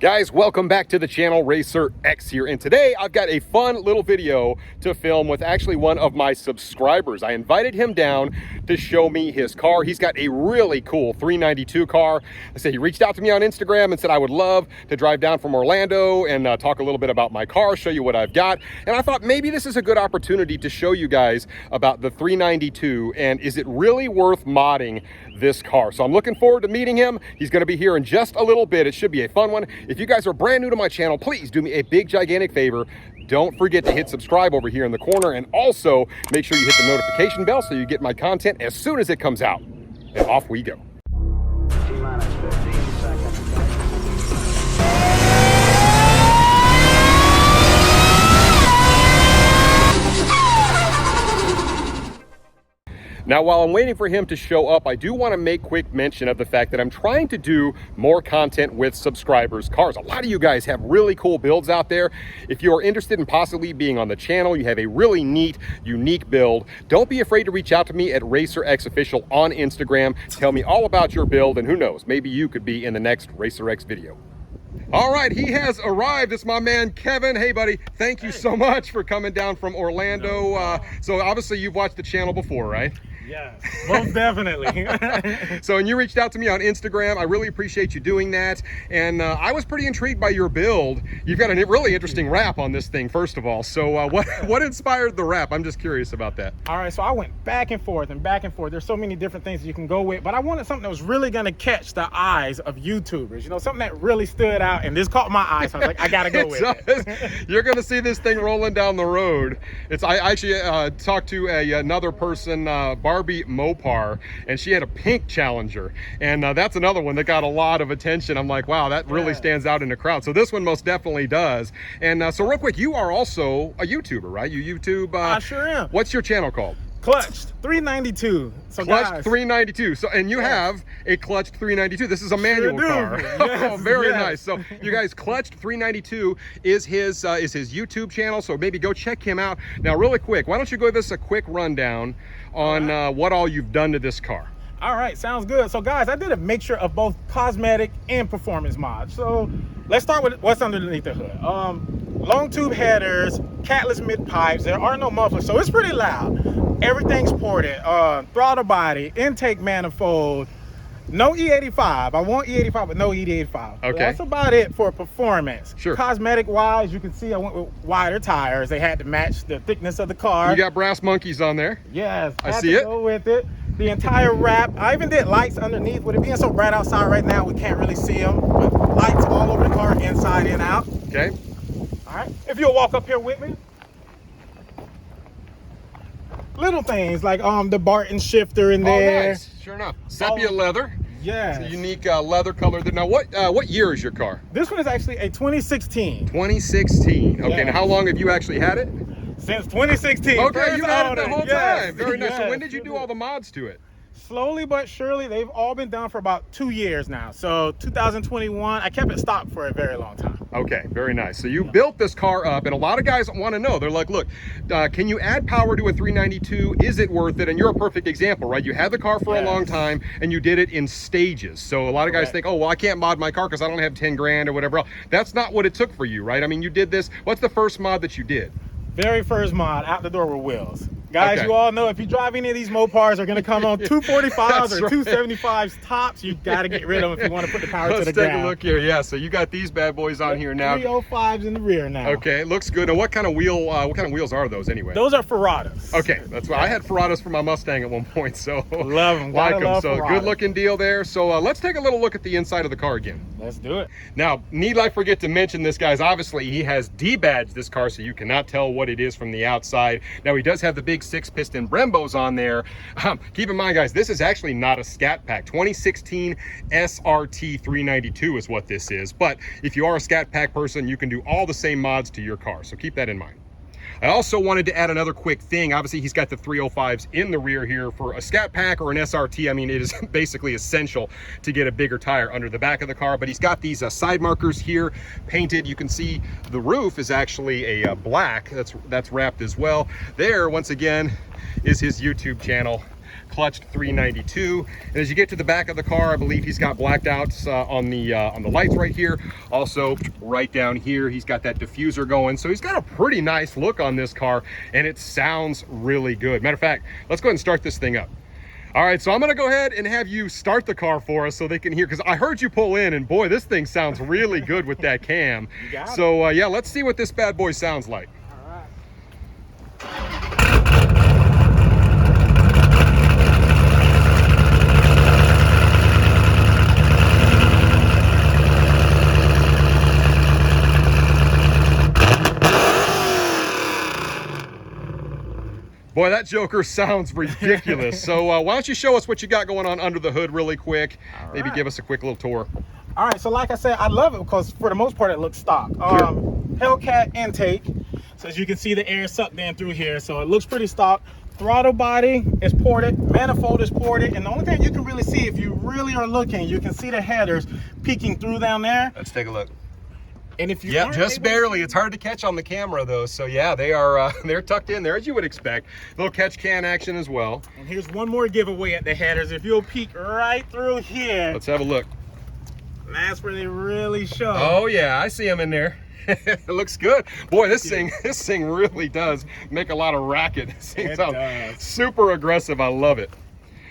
Guys, welcome back to the channel. Racer X here, and today I've got a fun little video to film with actually one of my subscribers. I invited him down to show me his car. He's got a really cool 392 car. I said he reached out to me on Instagram and said I would love to drive down from Orlando and talk a little bit about my car, show you what I've got. And I thought maybe this is a good opportunity to show you guys about the 392 and is it really worth modding this car. So I'm looking forward to meeting him. He's going to be here in just a little bit. It should be a fun one. If you guys are brand new to my channel, please do me a big gigantic favor. Don't forget to hit subscribe over here in the corner, and also make sure you hit the notification bell so you get my content as soon as it comes out. And off we go. T-minus 15 seconds. Now, while I'm waiting for him to show up, I do want to make quick mention of the fact that I'm trying to do more content with subscribers' cars. A lot of you guys have really cool builds out there. If you are interested in possibly being on the channel, you have a really neat, unique build, don't be afraid to reach out to me at Racer X Official on Instagram. Tell me all about your build, and who knows, maybe you could be in the next Racer X video. All right, he has arrived. It's my man, Kevin. Hey, buddy. Thank you so much for coming down from Orlando. So obviously you've watched the channel before, right? Yes, most definitely. So, and you reached out to me on Instagram. I really appreciate you doing that. And I was pretty intrigued by your build. You've got a really interesting wrap on this thing, first of all. So what inspired the wrap? I'm just curious about that. All right, so I went back and forth and back and forth. There's so many different things you can go with, but I wanted something that was really going to catch the eyes of YouTubers. You know, something that really stood out, and this caught my eye. So I was like, I got to go with it. You're going to see this thing rolling down the road. I actually talked to another person, Barbie Mopar, and she had a pink Challenger, and that's another one that got a lot of attention. I'm like, wow, that really stands out in the crowd. So this one most definitely does. And so real quick, you are also a YouTuber, right? You YouTube. I sure am. What's your channel called? Clutched 392. So Clutched guys, 392. So, and you have a Clutched 392. This is a manual car. Yes, Oh, very yes. nice. So you guys, Clutched 392 is his YouTube channel. So maybe go check him out. Now, really quick, why don't you give us a quick rundown on what all you've done to this car? All right, sounds good. So guys, I did a mixture of both cosmetic and performance mods. So let's start with what's underneath the hood. Long tube headers, catless mid pipes. There are no mufflers, so it's pretty loud. Everything's ported. Throttle body, intake manifold. No E85. I want E85, but no E85. Okay. So that's about it for performance. Sure. Cosmetic wise, you can see I went with wider tires. They had to match the thickness of the car. You got brass monkeys on there. Yes, I had see to it. go with it. The entire wrap. I even did lights underneath. With it being so bright outside right now, we can't really see them. But lights all over the car, inside and out. Okay. All right. If you'll walk up here with me. Little things like the Barton shifter in there. Oh, nice. Sure enough. Sepia leather. Yes. It's a unique leather color. Now, what year is your car? This one is actually a 2016. 2016. Okay. Yes. Now, how long have you actually had it? Since 2016. Okay, you had it the owner. whole Yes. time. Very nice. So Yes. when did you do all the mods to it? Slowly but surely, they've all been done for about 2 years now. So 2021, I kept it stocked for a very long time. Okay, very nice. So you built this car up, and a lot of guys want to know. They're like, look, can you add power to a 392? Is it worth it? And you're a perfect example, right? You had the car for a long time, and you did it in stages. So a lot of guys think, oh, well, I can't mod my car because I don't have 10 grand or whatever else. That's not what it took for you, right? I mean, you did this. What's the first mod that you did? Very first mod, out the door with wheels. Guys, Okay. you all know if you drive any of these Mopars are going to come on 245s or right. 275s tops. You got to get rid of them if you want to put the power to the Let's ground. take a look here. Yeah, so you got these bad boys on here now. 305s in the rear now. Okay, looks good. Now, what kind of wheels are those anyway? Those are Ferratas. Okay, that's why I had Ferratas for my Mustang at one point, so Love them. like Gotta them. love So Ferratas. good looking deal there. So let's take a little look at the inside of the car again. Let's do it. Now, need I forget to mention this, guys? Obviously, he has debadged this car, so you cannot tell what it is from the outside. Now, he does have the big 6-piston Brembos on there. Keep in mind, guys, this is actually not a Scatpack. 2016 SRT 392 is what this is. But if you are a Scatpack person, you can do all the same mods to your car. So keep that in mind. I also wanted to add another quick thing. Obviously, he's got the 305s in the rear here. For a Scatpack or an SRT, I mean, it is basically essential to get a bigger tire under the back of the car. But he's got these side markers here painted. You can see the roof is actually a black. That's wrapped as well. There, once again, is his YouTube channel. clutched 392. And as you get to the back of the car, I believe he's got blacked outs on the lights right here. Also, right down here, he's got that diffuser going. So he's got a pretty nice look on this car, and it sounds really good. Matter of fact, let's go ahead and start this thing up. All right, so I'm gonna go ahead and have you start the car for us so they can hear, because I heard you pull in, and boy, this thing sounds really good with that cam. So yeah, let's see what this bad boy sounds like. Boy, that Joker sounds ridiculous. So why don't you show us what you got going on under the hood really quick? Maybe give us a quick little tour. All right, so like I said, I love it because for the most part, it looks stock. Hellcat intake. So as you can see, the air sucked in through here. So it looks pretty stock. Throttle body is ported, manifold is ported. And the only thing you can really see, if you really are looking, you can see the headers peeking through down there. Let's take a look. And if you just barely. It's hard to catch on the camera though. So yeah, they are they're tucked in there as you would expect. Little catch can action as well. And here's one more giveaway at the headers. If you'll peek right through here, let's have a look. That's where they really show. Oh yeah, I see them in there. It looks good. Boy, this thing really does make a lot of racket. This thing sounds super aggressive. I love it.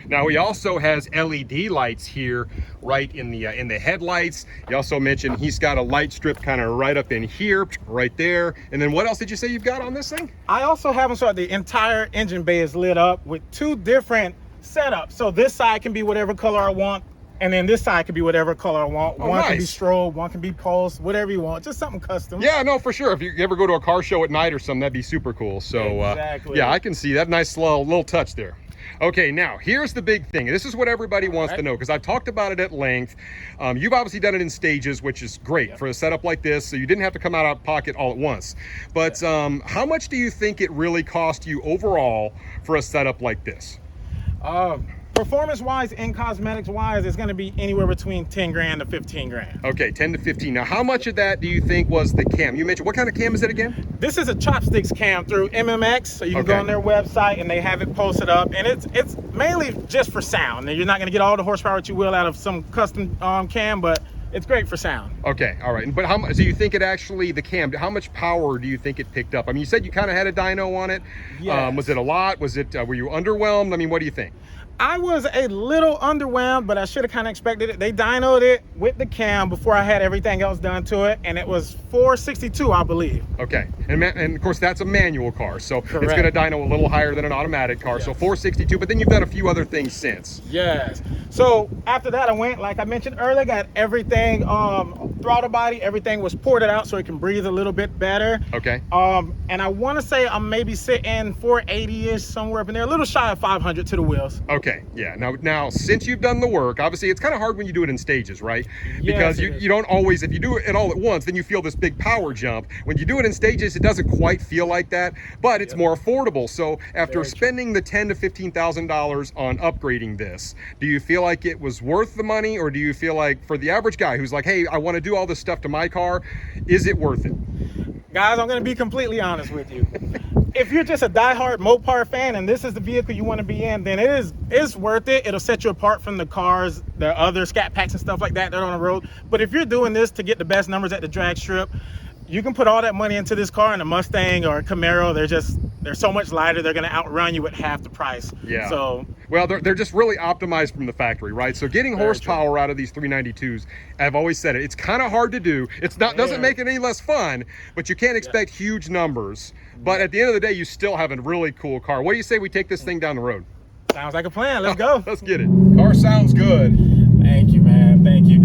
Now he also has LED lights here right in the headlights. He also mentioned he's got a light strip kind of right up in here, right there. And then what else did you say you've got on this thing? I also have them so the entire engine bay is lit up with two different setups. So this side can be whatever color I want, and then this side can be whatever color I want. One can be strobe, one can be pulse, whatever you want. Just something custom. Yeah, no, for sure. If you ever go to a car show at night or something, that'd be super cool. So yeah, I can see that. Nice slow little touch there. Okay, now here's the big thing. This is what everybody wants to know, because I've talked about it at length. You've obviously done it in stages, which is great for a setup like this, so you didn't have to come out of pocket all at once. But how much do you think it really cost you overall for a setup like this? Performance-wise and cosmetics-wise, it's going to be anywhere between 10 grand to 15 grand. Okay, 10 to 15. Now, how much of that do you think was the cam? You mentioned, what kind of cam is it again? This is a chopsticks cam through MMX, so you can go on their website and they have it posted up, and it's mainly just for sound. Now, you're not going to get all the horsepower that you will out of some custom cam, but it's great for sound. Okay, all right. But how much do you think it actually, the cam, how much power do you think it picked up? I mean, you said you kind of had a dyno on it. Yes. Was it a lot? Was it, were you underwhelmed? I mean, what do you think? I was a little underwhelmed, but I should have kind of expected it. They dynoed it with the cam before I had everything else done to it, and it was 462, I believe. Okay, and of course that's a manual car, so it's going to dyno a little higher than an automatic car. Yes. So 462, but then you've done a few other things since. Yes. So after that, I went, like I mentioned earlier, got everything, throttle body, everything was ported out so it can breathe a little bit better. Okay. And I want to say I'm maybe sitting 480-ish, somewhere up in there, a little shy of 500 to the wheels. Okay. Yeah. Now, since you've done the work, obviously it's kind of hard when you do it in stages, right? Because you don't always, if you do it all at once, then you feel this big power jump. When you do it in stages, it doesn't quite feel like that, but it's more affordable. So after spending the $10,000 to $15,000 on upgrading this, do you feel like it was worth the money, or do you feel like for the average guy who's like, hey, I want to do all this stuff to my car, is it worth it? Guys, I'm going to be completely honest with you. If you're just a diehard Mopar fan and this is the vehicle you want to be in, then it's worth it. It'll set you apart from the cars, the other Scatpacks and stuff like that that are on the road. But if you're doing this to get the best numbers at the drag strip, you can put all that money into this car in a Mustang or a Camaro. They're so much lighter, they're gonna outrun you at half the price. Yeah. So well, they're just really optimized from the factory, right? So getting horsepower out of these 392s, I've always said it, it's kind of hard to do. It's not doesn't make it any less fun, but you can't expect huge numbers. But at the end of the day, you still have a really cool car. What do you say we take this thing down the road? Sounds like a plan. Let's go. Let's get it. Car sounds good. Thank you, man. Thank you.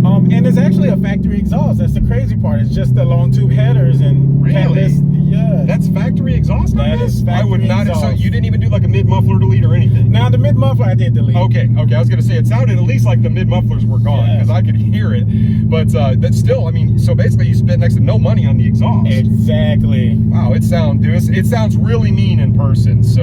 And it's actually a factory exhaust. That's the crazy part. It's just the long tube headers and really? Yeah. That's factory exhaust on this? I would not have. So you didn't even do like a mid muffler delete or anything? Now the mid muffler I did delete. Okay. I was gonna say it sounded at least like the mid mufflers were gone because I could hear it. But that's still, I mean, so basically you spent next to no money on the exhaust. Exactly. Wow, it sounds really mean in person. So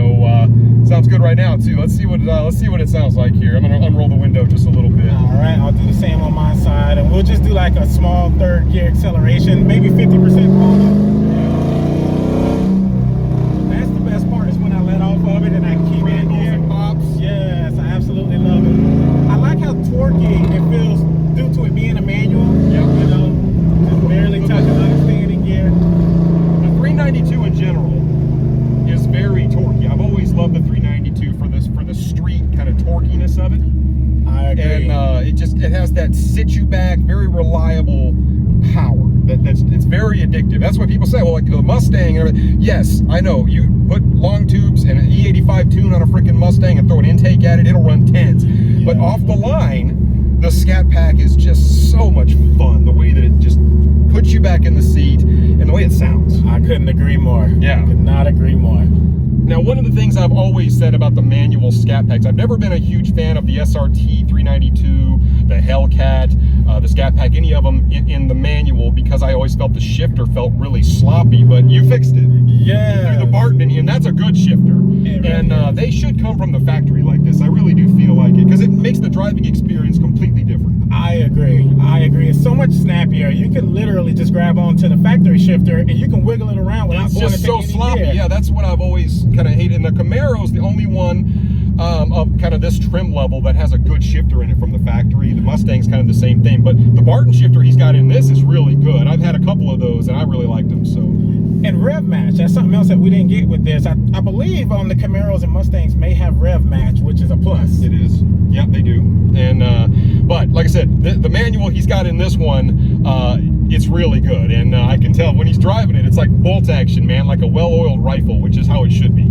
sounds good right now too. Let's see what it sounds like here. I'm gonna unroll the window just a little bit. All right, I'll do the same on my side, and we'll just do like a small third gear acceleration, maybe 50% pull. That's the best part, is when I let off of it and I keep in gear. Pops. Yeah. it has that sit-you-back, very reliable power. It's very addictive. That's what people say. Well, like the Mustang and everything. Yes, I know. You put long tubes and an E85 tune on a freaking Mustang and throw an intake at it, it'll run tens. Yeah. But off the line, the Scatpack is just so much fun. The way that it just puts you back in the seat and the way it sounds. I couldn't agree more. Yeah. I could not agree more. Now, one of the things I've always said about the manual Scatpacks, I've never been a huge fan of the SRT8, the Hellcat, the Scatpack, any of them in the manual, because I always felt the shifter felt really sloppy, but you fixed it. Yeah. Through the Barton, and that's a good shifter. And they should come from the factory like this. I really do feel like it, because it makes the driving experience completely different. I agree. I agree. It's so much snappier. You can literally just grab onto the factory shifter and you can wiggle it around without it's going just to so sloppy. gear. Yeah, that's what I've always kind of hated. And the Camaro's the only one of kind of this trim level that has a good shifter in it from the factory. The Mustang's kind of the same thing, but the Barton shifter he's got in this is really good. I've had a couple of those and I really liked them. So. And rev match, that's something else that we didn't get with this. I believe the Camaros and Mustangs may have rev match, which is a plus. It is. Yeah, they do. And but like I said, the manual he's got in this one, it's really good. And I can tell when he's driving it, it's like bolt action, man, like a well-oiled rifle, which is how it should be.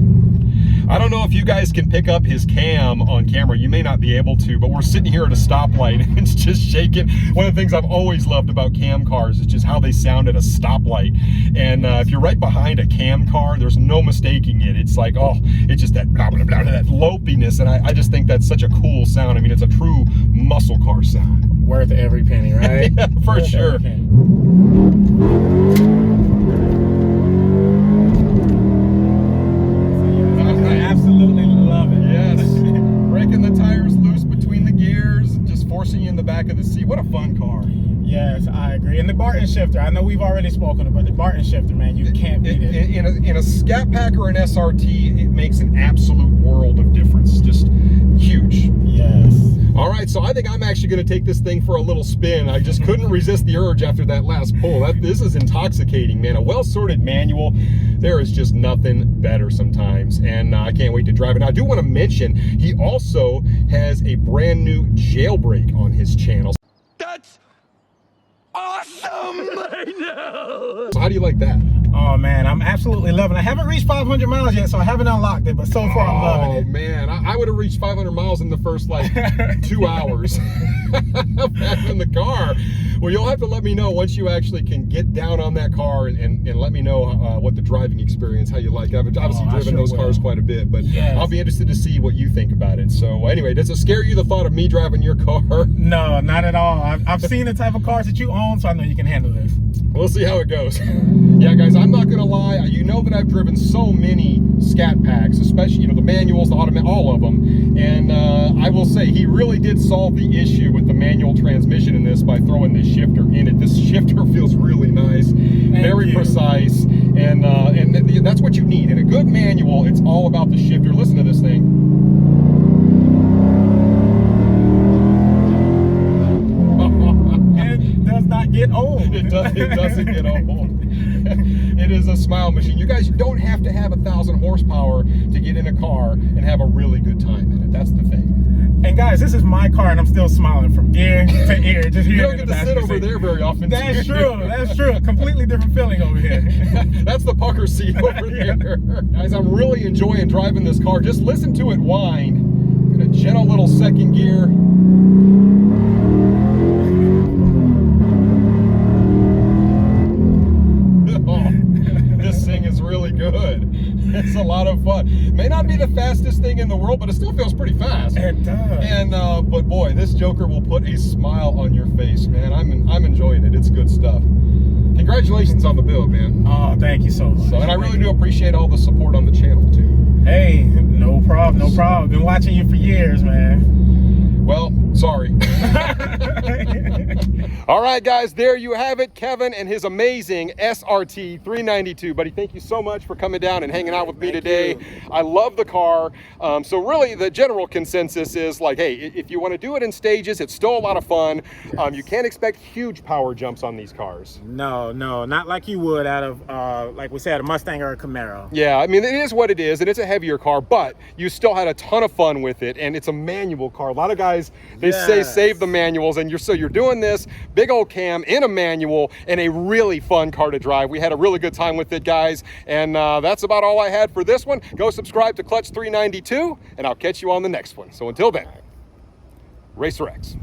I don't know if you guys can pick up his cam on camera. You may not be able to, but we're sitting here at a stoplight and it's just shaking. One of the things I've always loved about cam cars is just how they sound at a stoplight. And if you're right behind a cam car, there's no mistaking it. It's like, oh, it's just that blah, blah, blah, that lopiness. And I just think that's such a cool sound. I mean, it's a true muscle car sound. Worth every penny, right? Yeah, for sure. Absolutely love it. Yes. Breaking the tires loose between the gears, just forcing you in the back of the seat. What a fun car. Yes, I agree. And the Barton shifter, I know we've already spoken about the Barton shifter, man. You can't beat it. In a Scatpack or an SRT, it makes an absolute world of difference. Just huge. Yes. All right, so I think I'm actually going to take this thing for a little spin. I just couldn't resist the urge after that last pull. This is intoxicating, man. A well-sorted manual, there is just nothing better sometimes. And I can't wait to drive it. Now, I do want to mention, he also has a brand new jailbreak on his channel. That's awesome! I know! So how do you like that? Oh, man, I'm absolutely loving it. I haven't reached 500 miles yet, so I haven't unlocked it, but so far I'm loving it. Oh, man, I would have reached 500 miles in the first, like, 2 hours of having the car. Well, you'll have to let me know once you actually can get down on that car and let me know what the driving experience, how you like it. I've obviously driven those cars quite a bit, but yes. I'll be interested to see what you think about it. So anyway, does it scare you, the thought of me driving your car? No, not at all. I've seen the type of cars that you own, so I know you can handle this. We'll see how it goes. Yeah, guys, I'm not gonna lie. You know that I've driven so many Scatpacks, especially, the manuals, the automatic, all of them. And I will say, he really did solve the issue with the manual transmission in this by throwing this shifter in it. This shifter feels really nice, very precise, and that's what you need. In a good manual, it's all about the shifter. Listen to this thing. It does not get old. It doesn't get old. It is a smile machine. You guys don't have to have 1,000 horsepower to get in a car and have a really good time in it. That's the thing. And guys, this is my car, and I'm still smiling from ear to ear. Just you don't get to sit over there very often. That's true. That's true. A completely different feeling over here. That's the pucker seat over there. Guys, I'm really enjoying driving this car. Just listen to it whine. Got a gentle little second gear. This thing is really good. It's a lot of fun. May not be the fastest thing in the world, but it still feels pretty fast. It does. And but boy, this Joker will put a smile on your face, man. I'm enjoying it. It's good stuff. Congratulations on the build, man. Oh, thank you so much. And I really do appreciate all the support on the channel too. Hey, no problem, no problem. Been watching you for years, man. Well, sorry. All right, guys, there you have it. Kevin and his amazing SRT 392. Buddy, thank you so much for coming down and hanging out with me today. I love the car. So really, the general consensus is like, hey, if you want to do it in stages, it's still a lot of fun. You can't expect huge power jumps on these cars. No, not like you would out of, like we said, a Mustang or a Camaro. Yeah, I mean, it is what it is, and it's a heavier car, but you still had a ton of fun with it, and it's a manual car. A lot of guys, they say save the manuals, and you're doing this big old cam in a manual and a really fun car to drive. We had a really good time with it, guys, and that's about all I had for this one. Go subscribe to Clutch 392, and I'll catch you on the next one. So until then, Racer X.